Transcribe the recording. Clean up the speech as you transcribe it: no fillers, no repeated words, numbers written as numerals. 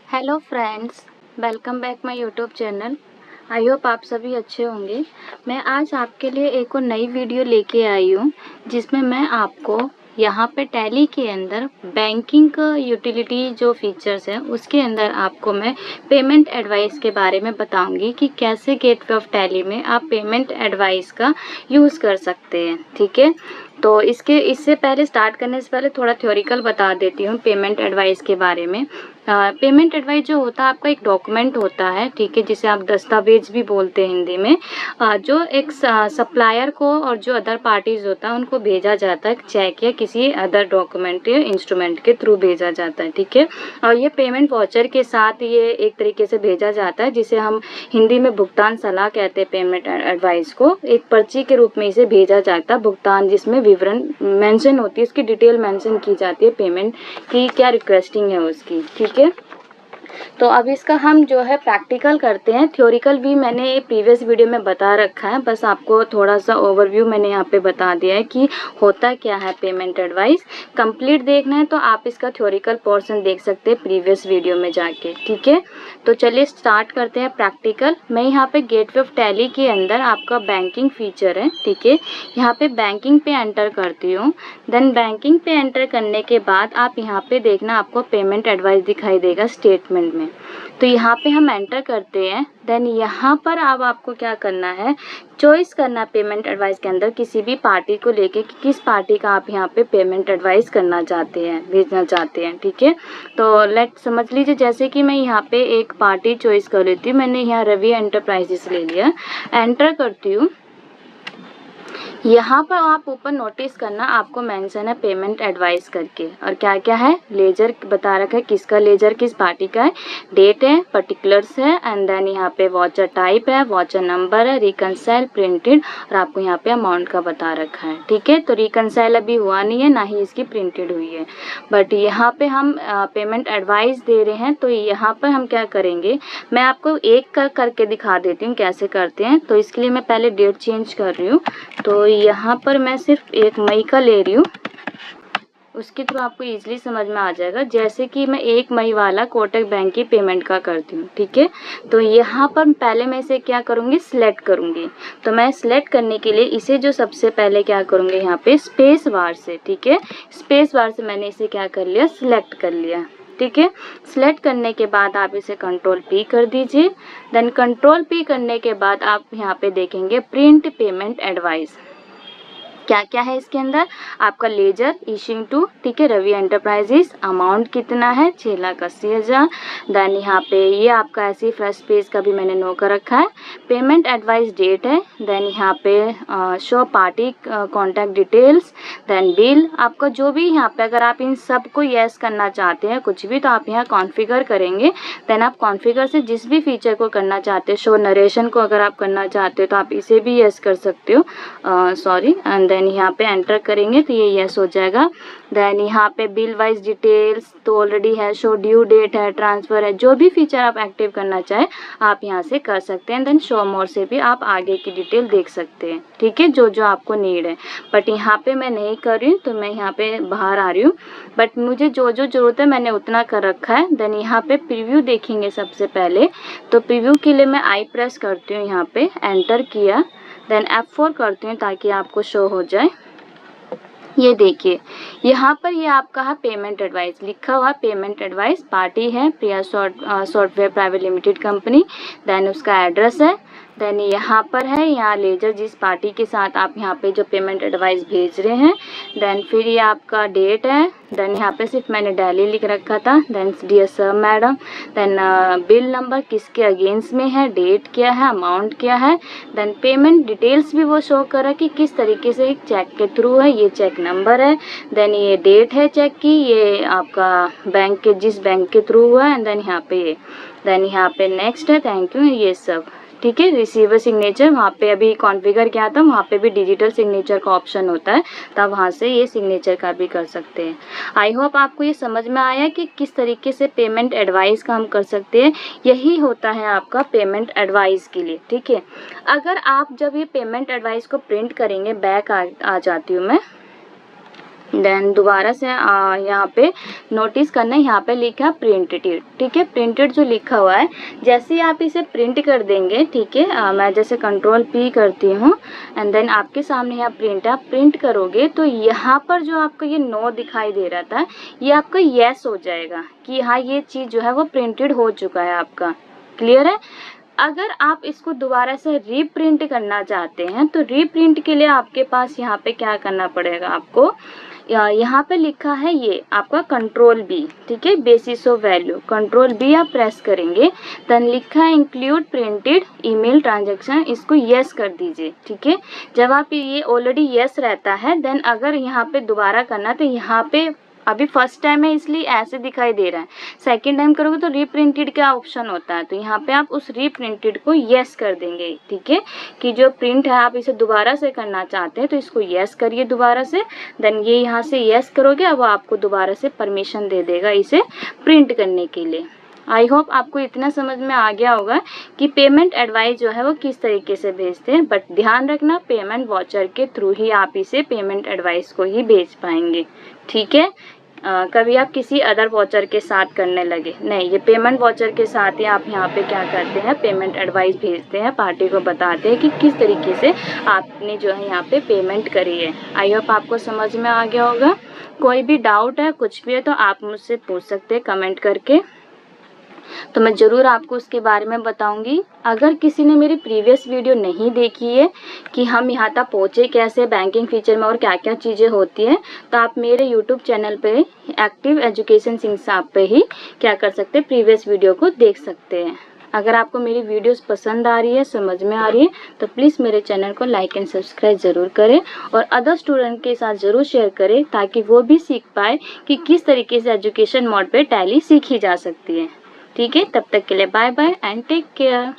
Hello friends, welcome back my YouTube channel. I hope आप सभी अच्छे होंगे। मैं आज आपके लिए एक और नई वीडियो लेके आई हूँ जिसमें मैं आपको यहाँ पे टैली के अंदर बैंकिंग का यूटिलिटी जो फीचर्स हैं उसके अंदर आपको मैं पेमेंट एडवाइस के बारे में बताऊंगी कि कैसे गेटवे ऑफ टैली में आप पेमेंट एडवाइस का यूज़ कर सकते हैं। ठीक है, तो इससे पहले स्टार्ट करने से पहले थोड़ा थ्योरिकल बता देती हूँ पेमेंट एडवाइस के बारे में। पेमेंट एडवाइस जो होता है आपका एक डॉक्यूमेंट होता है, ठीक है, जिसे आप दस्तावेज भी बोलते हैं हिंदी में, जो एक सप्लायर को और जो अदर पार्टीज होता है उनको भेजा जाता है चेक या किसी अदर डॉक्यूमेंट या इंस्ट्रूमेंट के थ्रू भेजा जाता है। ठीक है, और ये पेमेंट वाउचर के साथ ये एक तरीके से भेजा जाता है जिसे हम हिंदी में भुगतान सलाह कहते हैं। पेमेंट एडवाइस को एक पर्ची के रूप में इसे भेजा जाता है, भुगतान जिसमें विवरण मेंशन होती है, उसकी डिटेल मेंशन की जाती है, पेमेंट की क्या रिक्वेस्टिंग है उसकी। ठीक है, तो अब इसका हम जो है प्रैक्टिकल करते हैं। थ्योरिकल भी मैंने प्रीवियस वीडियो में बता रखा है, बस आपको थोड़ा सा ओवरव्यू मैंने यहाँ पे बता दिया है कि होता क्या है पेमेंट एडवाइस। कंप्लीट देखना है तो आप इसका थ्योरिकल पोर्शन देख सकते हैं प्रीवियस वीडियो में जाके। ठीक है, तो चलिए स्टार्ट करते हैं प्रैक्टिकल। मैं यहाँ पे गेटवे ऑफ टैली के अंदर आपका बैंकिंग फीचर है, ठीक है, यहाँ पे बैंकिंग पे एंटर करती हूँ। देन बैंकिंग पे एंटर करने के बाद आप यहाँ पे देखना आपको पेमेंट एडवाइस दिखाई देगा स्टेटमेंट में, तो यहाँ पे हम एंटर करते हैं। देन यहाँ पर अब आपको क्या करना है, चॉइस करना पेमेंट एडवाइस के अंदर किसी भी पार्टी को लेके कि किस पार्टी का आप यहाँ पे पेमेंट एडवाइस करना चाहते हैं, भेजना चाहते हैं। ठीक है, तो लेट समझ लीजिए जैसे कि मैं यहाँ पे एक पार्टी चॉइस कर लेती हूँ। मैंने यहाँ रवि एंटरप्राइजेस ले लिया, एंटर करती हूँ। यहाँ पर आप ऊपर नोटिस करना आपको मेंशन है पेमेंट एडवाइस करके, और क्या क्या है, लेजर बता रखा है, किसका लेजर किस पार्टी का है, डेट है, पर्टिकुलर्स है, एंड देन यहाँ पे वॉचर टाइप है, वॉचर नंबर है, रिकनसाइल, प्रिंटेड, और आपको यहाँ पे अमाउंट का बता रखा है। ठीक है, तो रिकनसाइल अभी हुआ नहीं है, ना ही इसकी प्रिंटेड हुई है, बट यहाँ पे हम पेमेंट एडवाइस दे रहे हैं। तो यहाँ पर हम क्या करेंगे, मैं आपको एक करके दिखा देती हूँ कैसे करते हैं। तो इसके लिए मैं पहले डेट चेंज कर रही हूँ, तो यहाँ पर मैं सिर्फ 1 मई का ले रही हूँ, उसके थ्रू आपको इजीली समझ में आ जाएगा। जैसे कि मैं 1 मई वाला कोटक बैंक की पेमेंट का करती हूँ। ठीक है, तो यहाँ पर पहले मैं इसे क्या करूँगी, सिलेक्ट करूँगी। तो मैं सिलेक्ट करने के लिए इसे जो सबसे पहले क्या करूँगी, यहाँ पे स्पेस बार से, ठीक है, स्पेस बार से मैंने इसे क्या कर लिया, सिलेक्ट कर लिया। ठीक है, सिलेक्ट करने के बाद आप इसे कंट्रोल पी कर दीजिए। देन कंट्रोल पी करने के बाद आप यहाँ पे देखेंगे प्रिंट पेमेंट एडवाइस। क्या क्या है इसके अंदर, आपका लेजर इशिंग टू, ठीक है, रवि एंटरप्राइजेस, अमाउंट कितना है 6,80,000। देन यहाँ पे ये आपका ऐसी फ्रेश पेज का भी मैंने नो कर रखा है, पेमेंट एडवाइस डेट है, देन यहाँ पे show party contact details, then bill, आपका जो भी यहाँ पे अगर आप इन सब को येस करना चाहते हैं कुछ भी, तो आप यहाँ कॉन्फ़िगर करेंगे। देन आप कॉन्फ़िगर से जिस भी फीचर को करना चाहते हैं, शो नरेशन को अगर आप करना चाहते हो तो आप इसे भी येस कर सकते हो, सॉरी, एंड देन यहाँ पे एंटर करेंगे तो ये यस हो जाएगा। देन यहाँ पे बिल वाइज डिटेल्स तो ऑलरेडी है, शो ड्यू डेट है, ट्रांसफ़र है, जो भी फीचर आप एक्टिव करना चाहें आप यहाँ से कर सकते हैं। देन शो मोर से भी आप आगे की डिटेल देख सकते हैं, ठीक है, जो जो आपको नीड है। बट यहाँ पे मैं नहीं कर रही हूँ, तो मैं यहाँ पे बाहर आ रही हूँ, बट मुझे जो जो ज़रूरत है मैंने उतना कर रखा है। देन यहाँ पे प्रीव्यू देखेंगे सबसे पहले, तो प्रीव्यू के लिए मैं आई प्रेस करती हूँ, यहाँ पे एंटर किया, देन F4 करती हूँ ताकि आपको शो हो जाए। ये देखिए यहाँ पर ये आपका है पेमेंट एडवाइस, लिखा हुआ पेमेंट एडवाइस, पार्टी है Priya software private limited company, then उसका एड्रेस है, देन यहाँ पर है यहाँ लेजर जिस पार्टी के साथ आप यहाँ पे जो पेमेंट एडवाइस भेज रहे हैं, देन फिर ये आपका डेट है, देन यहाँ पे सिर्फ मैंने डेली लिख रखा था, then dear sir madam, then bill number किसके अगेंस्ट में है, डेट क्या है, अमाउंट क्या है, देन पेमेंट डिटेल्स भी वो शो कर रहा है कि किस तरीके से चेक के थ्रू है, ये चेक नंबर है, देन ये डेट है चेक की, ये आपका बैंक के जिस बैंक के थ्रू हुआ है, एंड देन यहाँ पे ये, देन यहाँ पे नेक्स्ट है, थैंक यू, ये सब। ठीक है, रिसीवर सिग्नेचर वहाँ पे अभी कॉन्फ़िगर किया था, वहाँ पे भी डिजिटल सिग्नेचर का ऑप्शन होता है, तब वहाँ से ये सिग्नेचर का भी कर सकते हैं। आई होप आपको ये समझ में आया कि किस तरीके से पेमेंट एडवाइस का हम कर सकते हैं। यही होता है आपका पेमेंट एडवाइस के लिए। ठीक है, अगर आप जब ये पेमेंट एडवाइस को प्रिंट करेंगे, बैक आ जाती हूँ मैं, देन दोबारा से यहाँ पे नोटिस करना है, यहाँ पे लिखा है प्रिंटेड, ठीक है। प्रिंटेड जो लिखा हुआ है, जैसे ही आप इसे प्रिंट कर देंगे, ठीक है, मैं जैसे कंट्रोल P करती हूँ एंड देन आपके सामने यहाँ प्रिंट है, आप प्रिंट करोगे तो यहाँ पर जो आपको ये नो दिखाई दे रहा था, ये आपका येस हो जाएगा कि हाँ ये चीज़ जो है वो प्रिंटेड हो चुका है आपका। क्लियर है। अगर आप इसको दोबारा से रीप्रिंट करना चाहते हैं तो रीप्रिंट के लिए आपके पास यहाँ पे क्या करना पड़ेगा, आपको यहाँ पे लिखा है ये आपका कंट्रोल B, ठीक है, basis of value, control B आप प्रेस करेंगे, देन लिखा है इंक्लूड प्रिंटेड ईमेल ट्रांजैक्शन, इसको यस कर दीजिए, ठीक है। जब आप ये ऑलरेडी यस रहता है, देन अगर यहाँ पे दोबारा करना तो यहाँ पे अभी फर्स्ट टाइम है इसलिए ऐसे दिखाई दे रहा है, सेकंड टाइम करोगे तो रीप्रिंटेड का ऑप्शन होता है, तो यहाँ पे आप उस रीप्रिंटेड को यस कर देंगे, ठीक है, कि जो प्रिंट है आप इसे दोबारा से करना चाहते हैं तो इसको यस करिए दोबारा से, देन ये यहाँ से यस करोगे, अब आपको दोबारा से परमिशन दे देगा इसे प्रिंट करने के लिए। आई होप आपको इतना समझ में आ गया होगा कि पेमेंट एडवाइस जो है वो किस तरीके से भेजते हैं, बट ध्यान रखना पेमेंट वाउचर के थ्रू ही आप इसे पेमेंट एडवाइस को ही भेज पाएंगे, ठीक है। कभी आप किसी अदर वाउचर के साथ करने लगे नहीं, ये पेमेंट वाउचर के साथ ही आप यहाँ पे क्या करते हैं, पेमेंट एडवाइस भेजते हैं, पार्टी को बताते हैं कि किस तरीके से आपने जो है यहाँ पे पेमेंट करी है। आई होप आपको समझ में आ गया होगा। कोई भी डाउट है, कुछ भी है तो आप मुझसे पूछ सकते हैं कमेंट करके, तो मैं ज़रूर आपको उसके बारे में बताऊंगी। अगर किसी ने मेरी प्रीवियस वीडियो नहीं देखी है कि हम यहाँ तक पहुँचे कैसे बैंकिंग फीचर में और क्या क्या चीज़ें होती हैं, तो आप मेरे यूट्यूब चैनल पे एक्टिव एजुकेशन सिंह साहब पे ही क्या कर सकते हैं, प्रीवियस वीडियो को देख सकते हैं। अगर आपको मेरी वीडियोस पसंद आ रही है, समझ में आ रही है, तो प्लीज़ मेरे चैनल को लाइक एंड सब्सक्राइब ज़रूर करें और अदर स्टूडेंट के साथ ज़रूर शेयर करें ताकि वो भी सीख पाए कि किस तरीके से एजुकेशन मोड पे टैली सीखी जा सकती है, ठीक है। तब तक के लिए bye bye and take care.